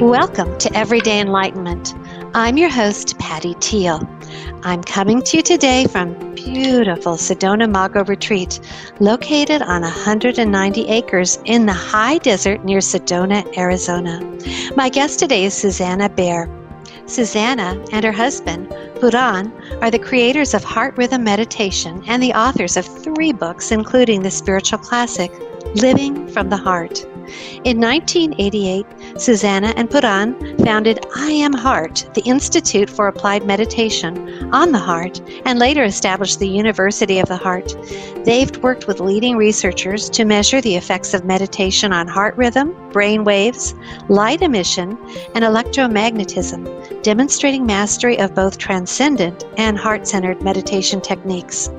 Welcome to Everyday Enlightenment. I'm your host, Patty Teal. I'm coming to you today from beautiful Sedona Mago Retreat, located on 190 acres in the high desert near Sedona, Arizona. My guest today is Susanna Bair. Susanna and her husband, Puran, are the creators of Heart Rhythm Meditation and the authors of 3 books, including the spiritual classic, Living from the Heart. In 1988, Susanna and Puran founded iamHeart, the Institute for Applied Meditation on the Heart, and later established the University of the Heart. They've worked with leading researchers to measure the effects of meditation on heart rhythm, brain waves, light emission, and electromagnetism, demonstrating mastery of both transcendent and heart-centered meditation techniques.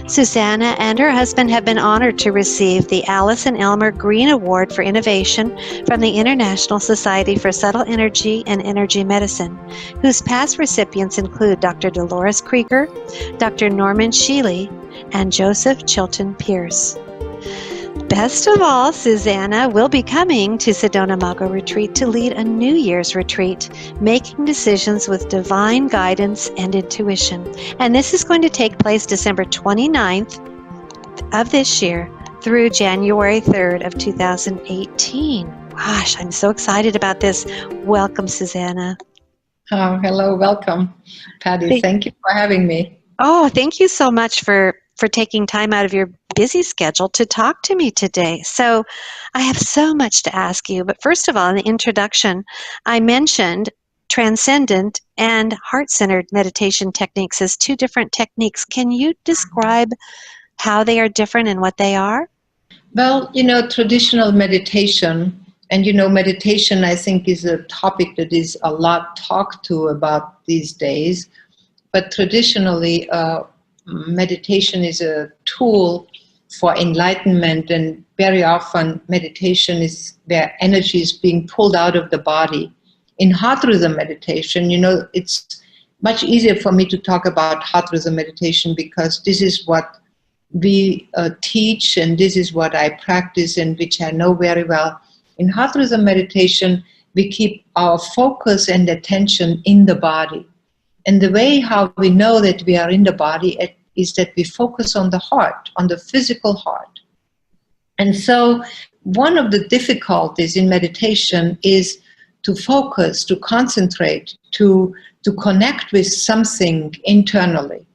Susanna and her husband have been honored to receive the Alice and Elmer Green Award for Innovation from the International Society for Subtle Energy and Energy Medicine, whose past recipients include Dr. Dolores Krieger, Dr. Norman Shealy, and Joseph Chilton Pierce. Best of all, Susanna will be coming to Sedona Mago Retreat to lead a New Year's retreat, making decisions with divine guidance and intuition. And this is going to take place December 29th of this year through January 3rd of 2018. Gosh, I'm so excited about this. Welcome, Susanna. Oh, hello, welcome, Patty. Thank you for having me. Oh, thank you so much for taking time out of your busy schedule to talk to me today. So I have so much to ask you, but first of all, in the introduction, I mentioned transcendent and heart-centered meditation techniques as 2 different techniques. Can you describe how they are different and what they are? Well, traditional meditation, and meditation I think is a topic that is a lot talked to about these days, but traditionally meditation is a tool for enlightenment, and very often meditation is where energy is being pulled out of the body. In heart rhythm meditation, it's much easier for me to talk about heart rhythm meditation because this is what we teach and this is what I practice and which I know very well. In heart rhythm meditation, we keep our focus and attention in the body. And the way how we know that we are in the body is that we focus on the heart, on the physical heart. And so one of the difficulties in meditation is to focus, to concentrate, to connect with something internally.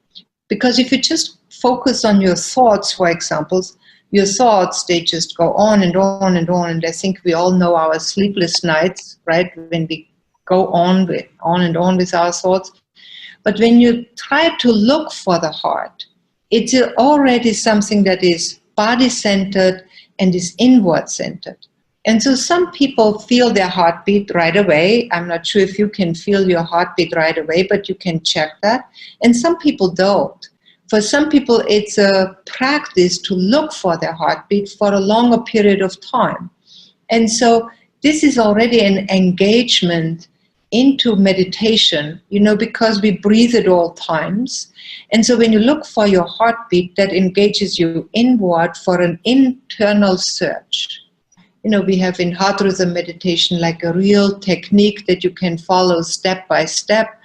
Because if you just focus on your thoughts, for example, your thoughts, they just go on and on and on. And I think we all know our sleepless nights, right? When we go on and on with our thoughts. But when you try to look for the heart, it's already something that is body-centered and is inward-centered. And so some people feel their heartbeat right away. I'm not sure if you can feel your heartbeat right away, but you can check that. And some people don't. For some people, it's a practice to look for their heartbeat for a longer period of time. And so this is already an engagement into meditation, because we breathe at all times. And so when you look for your heartbeat, that engages you inward for an internal search. We have in heart rhythm meditation like a real technique that you can follow step by step.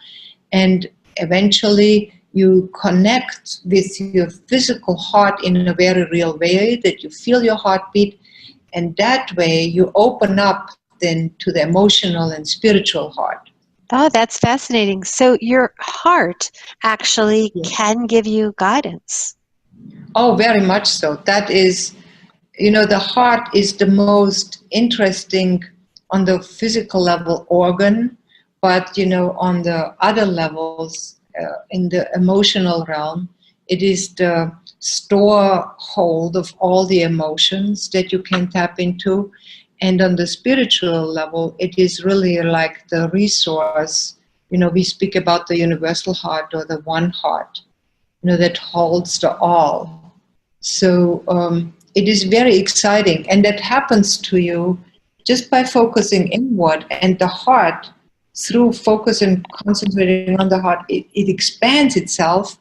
And eventually you connect with your physical heart in a very real way, that you feel your heartbeat. And that way you open up then to the emotional and spiritual heart. Oh, that's fascinating. So your heart actually can give you guidance. Oh, very much so. That is, the heart is the most interesting on the physical level organ, but, on the other levels, in the emotional realm, it is the storehold of all the emotions that you can tap into. And on the spiritual level, it is really like the resource. We speak about the universal heart or the one heart, that holds the all. So it is very exciting. And that happens to you just by focusing inward. And the heart, through focus and concentrating on the heart, it expands itself,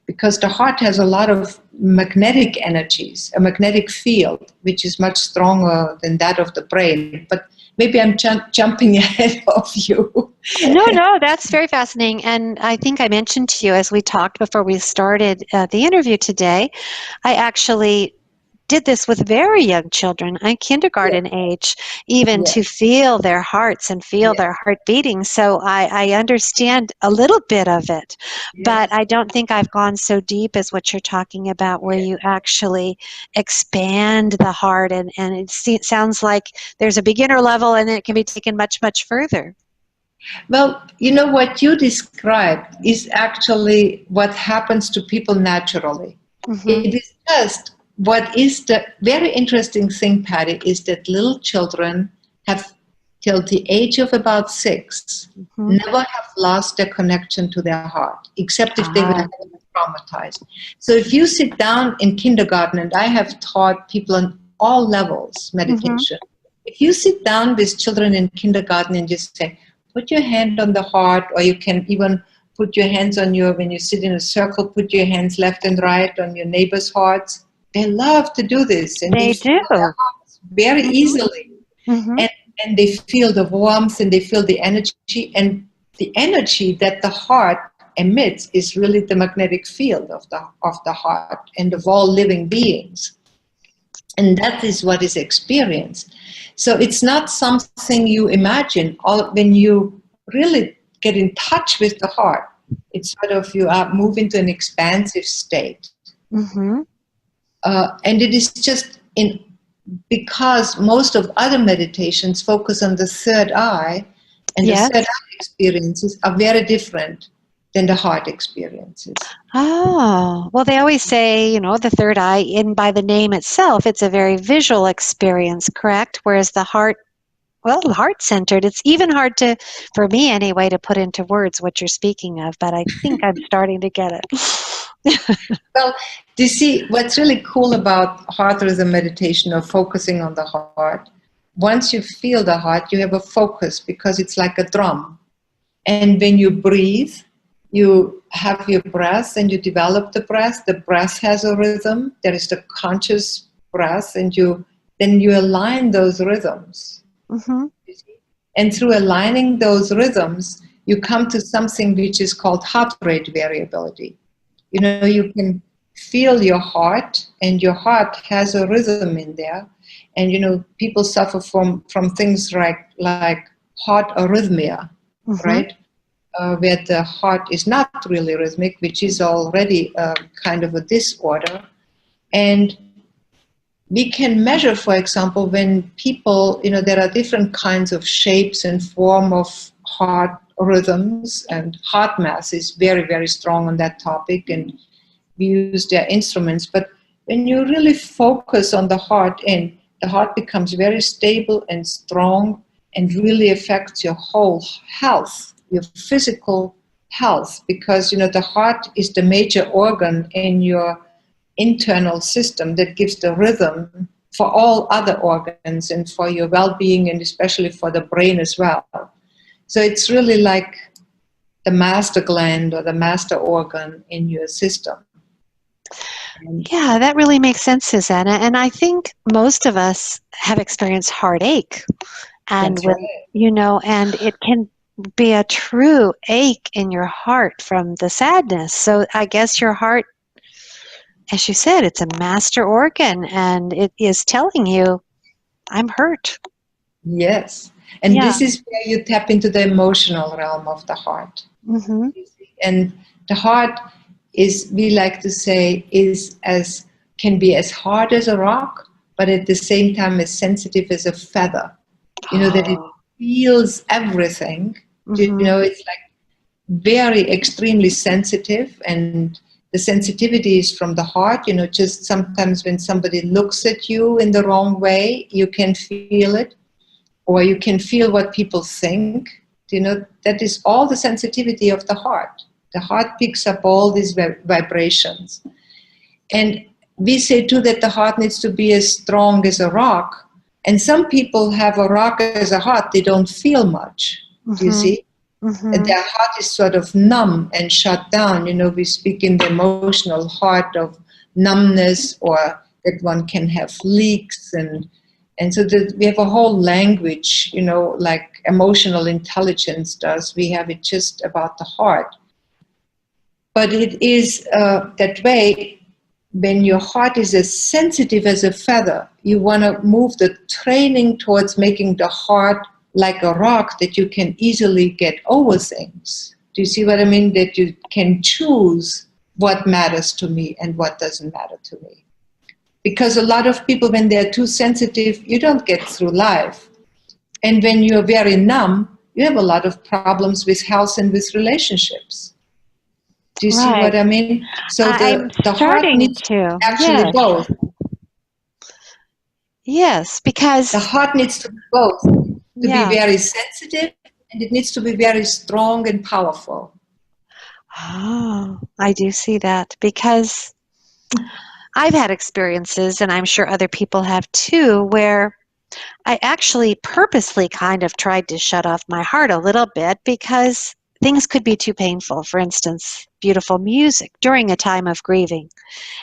because the heart has a lot of magnetic energies, a magnetic field, which is much stronger than that of the brain. But maybe I'm jumping ahead of you. No, that's very fascinating. And I think I mentioned to you as we talked before we started the interview today, I actually did this with very young children, kindergarten age, even to feel their hearts and feel their heart beating. So I understand a little bit of it, but I don't think I've gone so deep as what you're talking about, where you actually expand the heart. And it sounds like there's a beginner level and it can be taken much, much further. Well, you know, what you described is actually what happens to people naturally. Mm-hmm. It is just what is the very interesting thing, Patty, is that little children have, till the age of about 6, never have lost their connection to their heart, except if they would have been traumatized. So if you sit down in kindergarten, and I have taught people on all levels meditation, if you sit down with children in kindergarten and just say, put your hand on the heart, or you can even put your hands on when you sit in a circle, put your hands left and right on your neighbor's hearts. They love to do this. And they do. Their hearts very easily. And they feel the warmth and they feel the energy. And the energy that the heart emits is really the magnetic field of the heart and of all living beings. And that is what is experienced. So it's not something you imagine. When you really get in touch with the heart, it's sort of you move into an expansive state. And it is just because most of other meditations focus on the third eye, and the third eye experiences are very different than the heart experiences. Oh, well, they always say, the third eye, by the name itself, it's a very visual experience, correct? Whereas the heart, heart-centered, it's even hard for me anyway, to put into words what you're speaking of, but I think I'm starting to get it. Well, you see, what's really cool about heart rhythm meditation, or focusing on the heart, once you feel the heart, you have a focus, because it's like a drum. And when you breathe, you have your breath and you develop the breath. The breath has a rhythm. There is the conscious breath, and then you align those rhythms. And through aligning those rhythms, you come to something which is called heart rate variability. You can feel your heart, and your heart has a rhythm in there. And, people suffer from things like heart arrhythmia, right? Where the heart is not really rhythmic, which is already kind of a disorder. And we can measure, for example, when people, there are different kinds of shapes and form of heart rhythms, and heart math is very, very strong on that topic, and we use their instruments. But when you really focus on the heart, and the heart becomes very stable and strong, and really affects your whole health, your physical health, because the heart is the major organ in your internal system that gives the rhythm for all other organs, and for your well-being, and especially for the brain as well. So it's really like the master gland or the master organ in your system. Yeah, that really makes sense, Susanna. And I think most of us have experienced heartache, and and it can be a true ache in your heart from the sadness. So I guess your heart, as you said, it's a master organ, and it is telling you, I'm hurt. Yes. And this is where you tap into the emotional realm of the heart. And the heart is, we like to say, can be as hard as a rock, but at the same time as sensitive as a feather. That it feels everything. It's like very extremely sensitive, and the sensitivity is from the heart. Just sometimes when somebody looks at you in the wrong way, you can feel it, or you can feel what people think. That is all the sensitivity of the heart. The heart picks up all these vibrations. And we say too that the heart needs to be as strong as a rock. And some people have a rock as a heart, they don't feel much. You see? And their heart is sort of numb and shut down. We speak in the emotional heart of numbness, or that one can have leaks, and so that we have a whole language, like emotional intelligence does. We have it just about the heart. But it is that way. When your heart is as sensitive as a feather, you want to move the training towards making the heart like a rock that you can easily get over things. Do you see what I mean? That you can choose what matters to me and what doesn't matter to me. Because a lot of people, when they're too sensitive, you don't get through life. And when you're very numb, you have a lot of problems with health and with relationships. Do you see what I mean? So the heart needs to. actually Yes. both. Yes, because the heart needs to be both, to be very sensitive, and it needs to be very strong and powerful. Oh, I do see that, because I've had experiences, and I'm sure other people have too, where I actually purposely kind of tried to shut off my heart a little bit because things could be too painful. For instance, beautiful music during a time of grieving.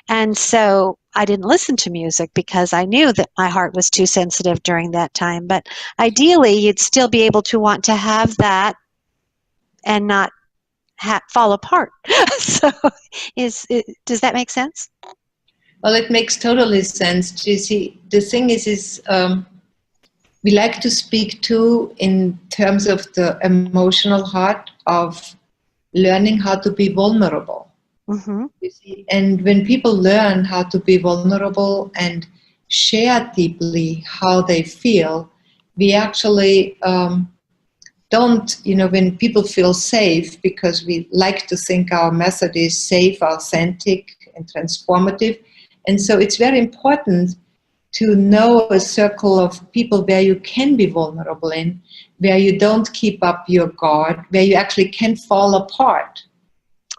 And so I didn't listen to music because I knew that my heart was too sensitive during that time. But ideally, you'd still be able to want to have that and not fall apart. So does that make sense? Well, it makes totally sense. You see, the thing is we like to speak too in terms of the emotional heart of learning how to be vulnerable. Mm-hmm. You see? And when people learn how to be vulnerable and share deeply how they feel, we actually don't, when people feel safe, because we like to think our method is safe, authentic, and transformative. And so it's very important to know a circle of people where you can be vulnerable in, where you don't keep up your guard, where you actually can fall apart.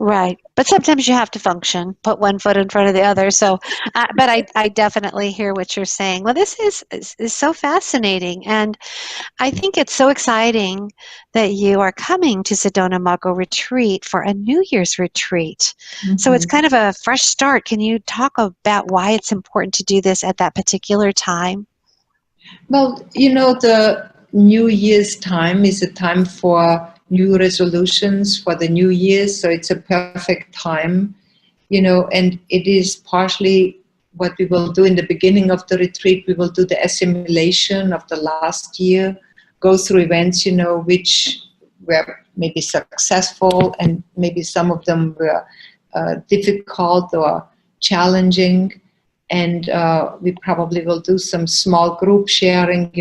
Right. But sometimes you have to function, put one foot in front of the other. So, but I definitely hear what you're saying. Well, this is so fascinating. And I think it's so exciting that you are coming to Sedona Mago Retreat for a New Year's retreat. Mm-hmm. So it's kind of a fresh start. Can you talk about why it's important to do this at that particular time? Well, the New Year's time is a time for new resolutions for the new year, so it's a perfect time, and it is partially what we will do in the beginning of the retreat. We will do the assimilation of the last year, go through events, which were maybe successful, and maybe some of them were difficult or challenging, and we probably will do some small group sharing.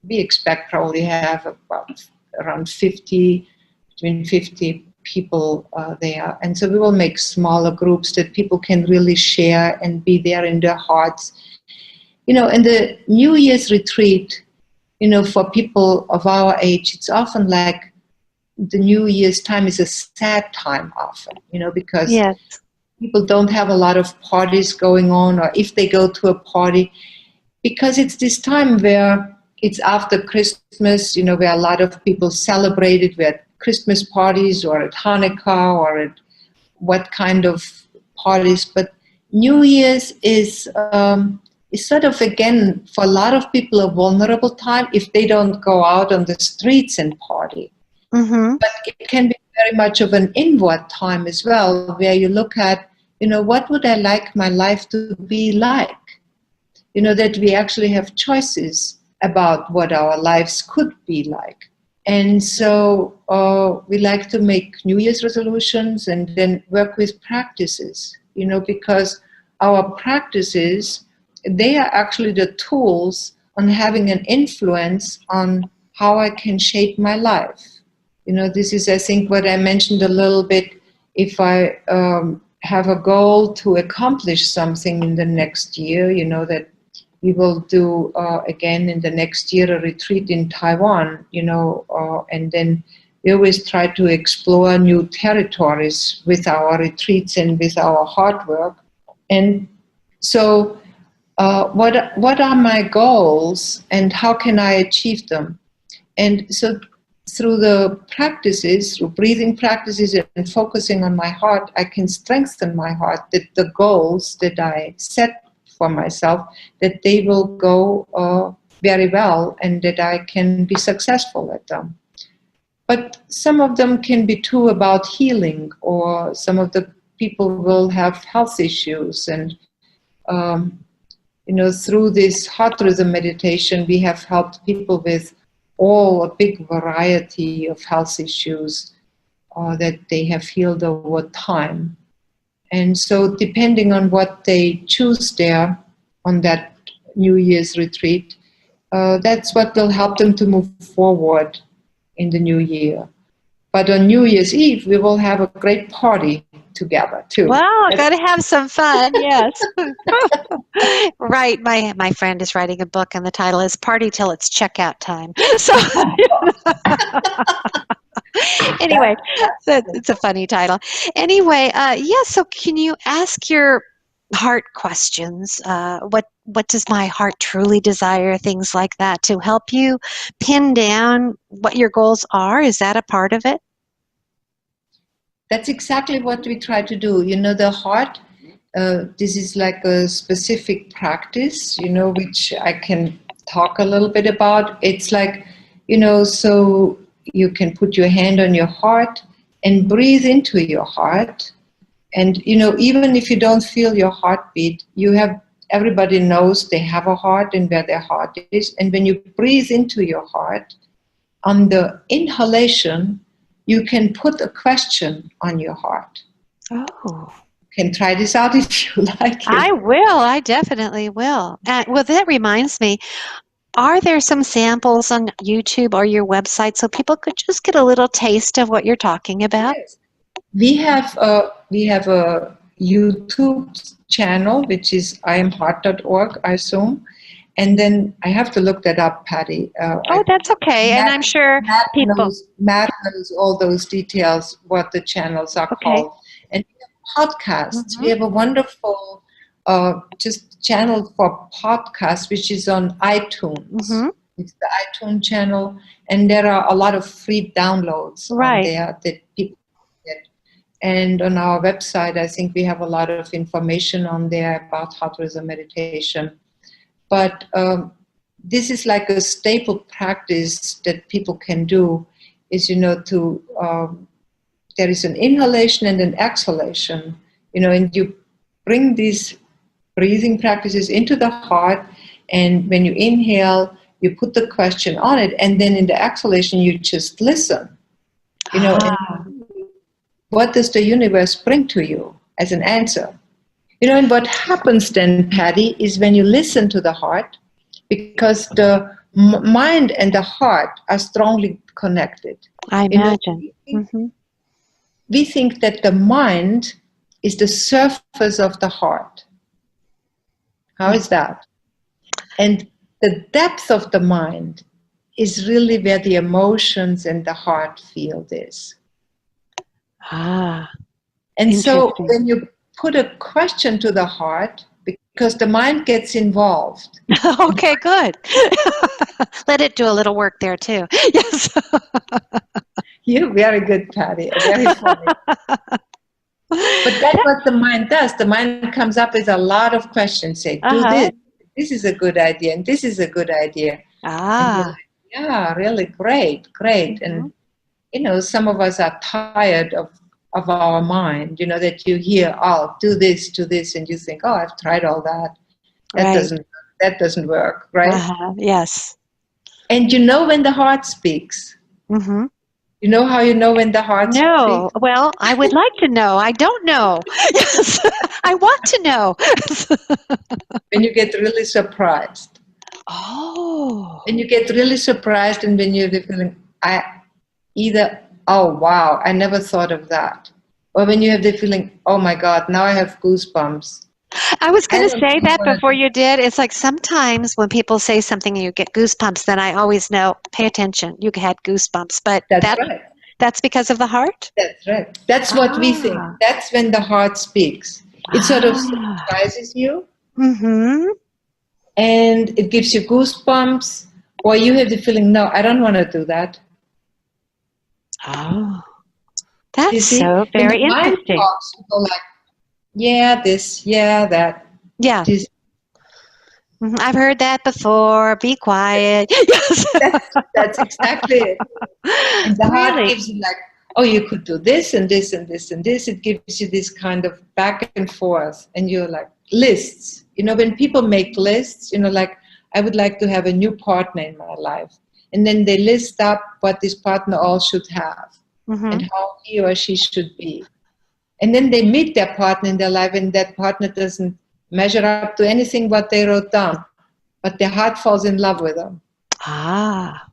We expect probably have about around 50, between 50 people there. And so we will make smaller groups that people can really share and be there in their hearts. And the New Year's retreat, for people of our age, it's often like the New Year's time is a sad time often, because people don't have a lot of parties going on, or if they go to a party, because it's this time where it's after Christmas, where a lot of people celebrate it, where at Christmas parties or at Hanukkah or at what kind of parties. But New Year's is sort of, again, for a lot of people, a vulnerable time if they don't go out on the streets and party. Mm-hmm. But it can be very much of an inward time as well, where you look at, what would I like my life to be like? That we actually have choices about what our lives could be like. And so we like to make New Year's resolutions and then work with practices, because our practices, they are actually the tools on having an influence on how I can shape my life. This is, I think, what I mentioned a little bit. If I have a goal to accomplish something in the next year, that we will do, again, in the next year, a retreat in Taiwan, and then we always try to explore new territories with our retreats and with our hard work. And so what are my goals and how can I achieve them? And so through the practices, through breathing practices and focusing on my heart, I can strengthen my heart, that the goals that I set for myself, that they will go very well and that I can be successful at them. But some of them can be too about healing, or some of the people will have health issues. And, through this heart rhythm meditation, we have helped people with a big variety of health issues that they have healed over time. And so depending on what they choose there on that New Year's retreat, that's what will help them to move forward in the new year. But on New Year's Eve, we will have a great party together too. Wow, got to have some fun, yes. Right, my friend is writing a book and the title is Party Till It's Checkout Time. So anyway, it's a funny title. Anyway, so can you ask your heart questions? What does my heart truly desire? Things like that to help you pin down what your goals are. Is that a part of it? That's exactly what we try to do. The heart, this is like a specific practice, which I can talk a little bit about. It's like, so you can put your hand on your heart and breathe into your heart. And, even if you don't feel your heartbeat, everybody knows they have a heart and where their heart is. And when you breathe into your heart, on the inhalation, you can put a question on your heart. Oh. You can try this out if you like it. I will. I definitely will. Well, that reminds me, are there some samples on YouTube or your website so people could just get a little taste of what you're talking about? Yes. We have a YouTube channel, which is iamHeart.org, I assume. And then I have to look that up, Patty. That's okay. And I'm sure Matt knows all those details, what the channels are called. And we have podcasts. Mm-hmm. We have a wonderful just channel for podcasts, which is on iTunes. Mm-hmm. It's the iTunes channel. And there are a lot of free downloads on there that people get. And on our website, I think we have a lot of information on there about heart rhythm meditation. But this is like a staple practice that people can do is, there is an inhalation and an exhalation, and you bring these breathing practices into the heart. And when you inhale, you put the question on it. And then in the exhalation, you just listen, and what does the universe bring to you as an answer? And what happens then, Patty, is when you listen to the heart, because the mind and the heart are strongly connected. I imagine. We think that the mind is the surface of the heart. How is that? And the depth of the mind is really where the emotions and the heart feel this. And so when you put a question to the heart, because the mind gets involved. Okay, good. Let it do a little work there too. Yes. You're very good, Patty. Very funny. But that's what the mind does. The mind comes up with a lot of questions. Say, do this. This is a good idea, and this is a good idea. And you're like, yeah, really great. Mm-hmm. And some of us are tired of our mind, that you hear, do this, and you think, I've tried all that. That doesn't work, right? Yes. And when the heart speaks. Mm-hmm. You know how you know when the heart speaks? No. Well, I would like to know. I don't know. Yes. I want to know. When you get really surprised. Oh. When you get really surprised, and when you're feeling, oh, wow, I never thought of that. Or when you have the feeling, oh, my God, now I have goosebumps. I was going to say that before you did. It's like sometimes when people say something and you get goosebumps, then I always know, pay attention, you had goosebumps. But right. That's because of the heart? That's right. That's what we think. That's when the heart speaks. It sort of surprises you. Mm-hmm. And it gives you goosebumps. Or you have the feeling, no, I don't want to do that. Oh, You that's see, so when the very mind interesting. talks, you go like, yeah, this, yeah, that. Yeah. This, I've heard that before. Be quiet. Yes. that's exactly it. And the heart Really? gives you like, oh, you could do this and this and this and this. It gives you this kind of back and forth. And you're like, lists. You know, when people make lists, you know, like, I would like to have a new partner in my life. And then they list up what this partner all should have and how he or she should be. And then they meet their partner in their life, and that partner doesn't measure up to anything what they wrote down. But their heart falls in love with them. Ah,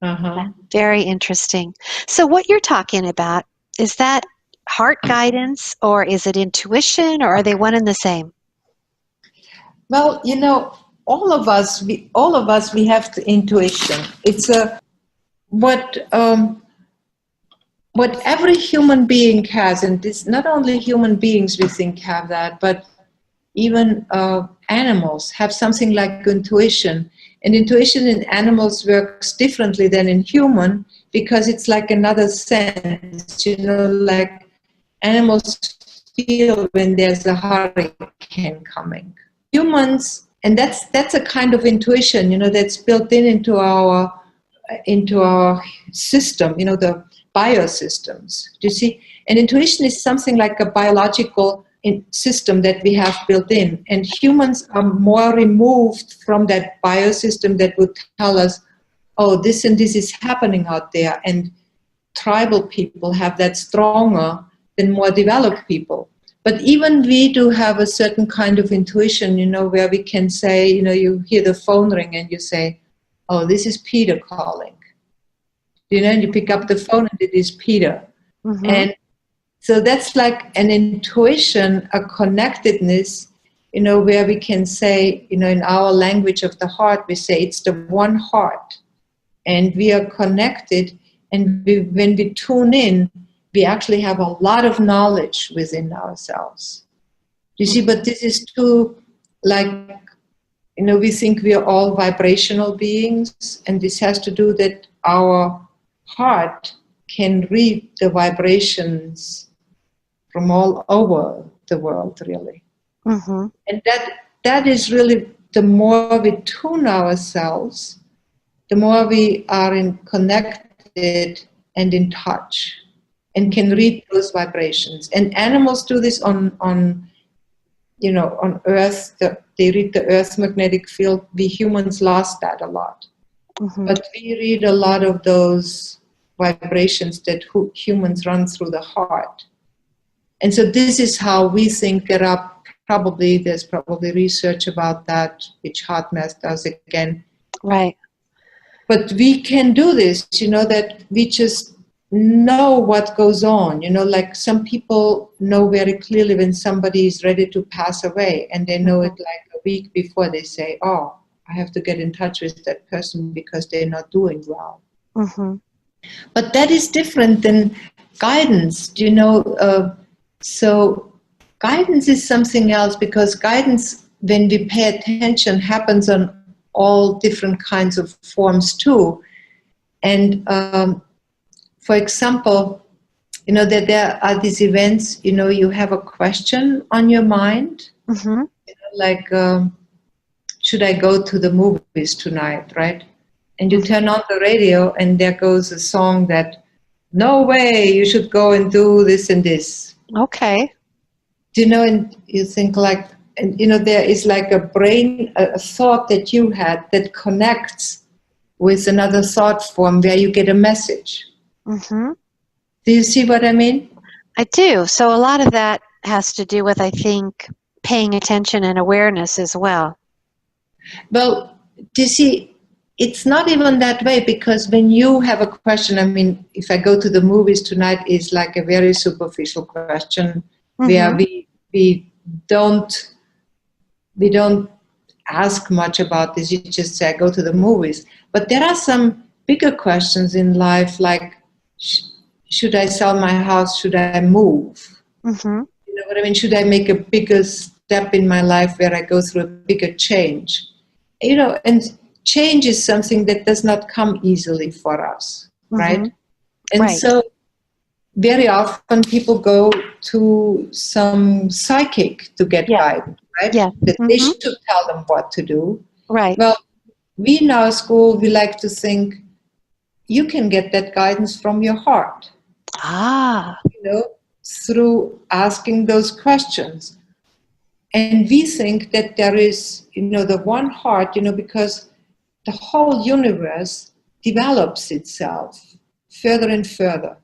Uh-huh. very interesting. So what you're talking about, is that heart guidance or is it intuition or are they one and the same? Well, you know, all of us, we have the intuition. It's a what every human being has, and it's not only human beings we think have that, but even animals have something like intuition. And intuition in animals works differently than in human because it's like another sense. You know, like animals feel when there's a hurricane coming. Humans, and that's a kind of intuition, you know, that's built into our system, you know, the biosystems. Do you see? And intuition is something like a biological system that we have built in. And humans are more removed from that biosystem that would tell us, oh, this and this is happening out there. And tribal people have that stronger than more developed people. But even we do have a certain kind of intuition, you know, where we can say, you know, you hear the phone ring and you say, oh, this is Peter calling. You know, and you pick up the phone and it is Peter. And so that's like an intuition, a connectedness, you know, where we can say, you know, in our language of the heart, we say it's the one heart. And we are connected. And when we tune in, we actually have a lot of knowledge within ourselves. You see, but this is too, like, you know, we think we are all vibrational beings. And this has to do that our heart can read the vibrations from all over the world, really. And that is really, the more we tune ourselves, the more we are connected and in touch and can read those vibrations. And animals do this on you know, on Earth. They read the Earth's magnetic field. We humans lost that a lot. But we read a lot of those vibrations that humans run through the heart. And so this is how we think there's probably research about that, which HeartMath does again. Right. But we can do this, you know, that we just know what goes on. You know, like some people know very clearly when somebody is ready to pass away, and they know it like a week before. They say, oh, I have to get in touch with that person because they're not doing well. But that is different than guidance, you know. So guidance is something else, because guidance, when we pay attention, happens on all different kinds of forms too. And for example, you know, that there are these events, you know, you have a question on your mind, you know, like, should I go to the movies tonight, right? And you turn on the radio and there goes a song that, no way, you should go and do this and this. Okay. Do you know, and you think like, and you know, there is like a thought that you had that connects with another thought form where you get a message. Do you see what I mean? I do. So a lot of that has to do with, I think, paying attention and awareness as well. Well, do you see, it's not even that way, because when you have a question, I mean, if I go to the movies tonight is like a very superficial question where we don't ask much about this. You just say, I go to the movies. But there are some bigger questions in life, like, should I sell my house? Should I move? You know what I mean? Should I make a bigger step in my life where I go through a bigger change? You know, and change is something that does not come easily for us, right? And Right. so very often people go to some psychic to get Yeah. guidance, right? Yeah. That they Mm-hmm. should tell them what to do. Right. Well, we in our school, we like to think you can get that guidance from your heart, Ah. through asking those questions. And we think that there is, the one heart, because the whole universe develops itself further and further,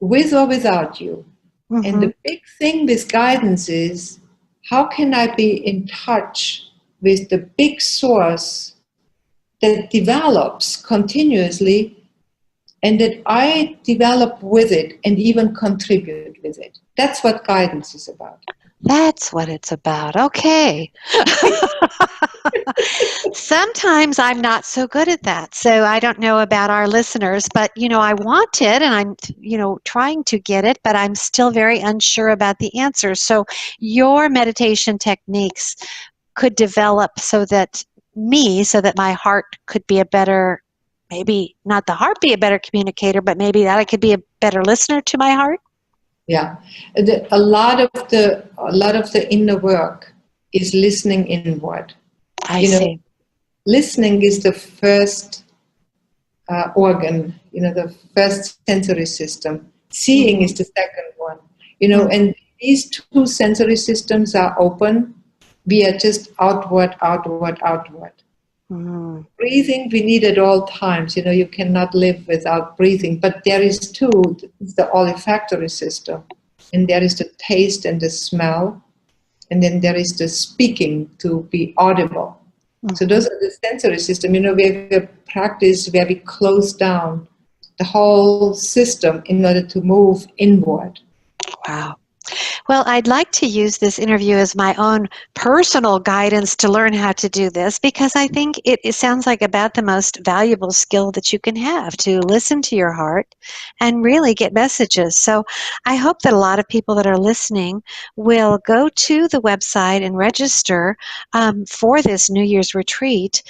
with or without you. And Mm-hmm. the big thing with guidance is, how can I be in touch with the big source that develops continuously, and that I develop with it and even contribute with it? That's what guidance is about. That's what it's about. Okay. Sometimes I'm not so good at that. So I don't know about our listeners, but I want it and I'm, trying to get it, but I'm still very unsure about the answer. So your meditation techniques could develop so that my heart could be a better, maybe not the heart be a better communicator, but maybe that I could be a better listener to my heart. Yeah, a lot of the inner work is listening inward. I see. Listening is the first organ, the first sensory system. Seeing Mm-hmm. is the second one. And these two sensory systems are open. We are just outward, outward, outward. Mm-hmm. Breathing, we need at all times. You cannot live without breathing. But there is the olfactory system, and there is the taste and the smell, and then there is the speaking to be audible. Mm-hmm. So those are the sensory system. We have a practice where we close down the whole system in order to move inward. Wow. Well, I'd like to use this interview as my own personal guidance to learn how to do this, because I think it sounds like about the most valuable skill that you can have, to listen to your heart and really get messages. So I hope that a lot of people that are listening will go to the website and register for this New Year's retreat,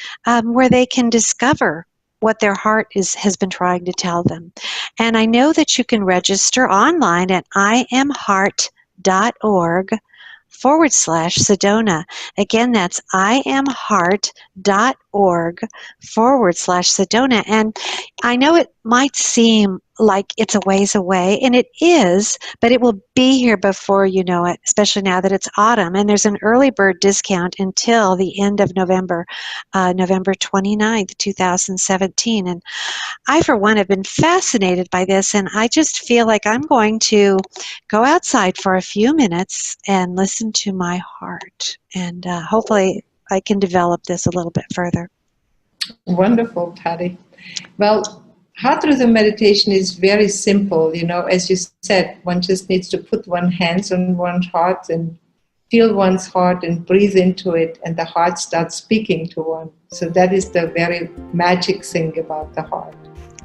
where they can discover what their heart has been trying to tell them. And I know that you can register online at iamHeart.org/Sedona. Again, that's iamHeart.org/Sedona. And I know it might seem like it's a ways away, and it is, but it will be here before you know it, especially now that it's autumn. And there's an early bird discount until the end of November, November 29th, 2017. And I, for one, have been fascinated by this, and I just feel like I'm going to go outside for a few minutes and listen to my heart. And hopefully I can develop this a little bit further. Wonderful, Patty. Well, heart rhythm meditation is very simple. As you said, one just needs to put one's hands on one's heart and feel one's heart and breathe into it, and the heart starts speaking to one. So that is the very magic thing about the heart.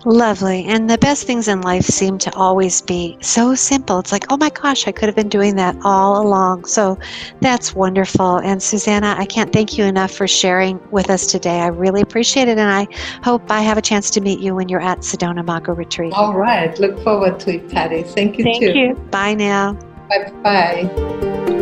Lovely. And the best things in life seem to always be so simple. It's like, oh my gosh, I could have been doing that all along. So that's wonderful. And Susanna, I can't thank you enough for sharing with us today. I really appreciate it. And I hope I have a chance to meet you when you're at Sedona Mago Retreat. All right. Look forward to it, Patty. Thank you, too. Thank you. Bye now. Bye-bye.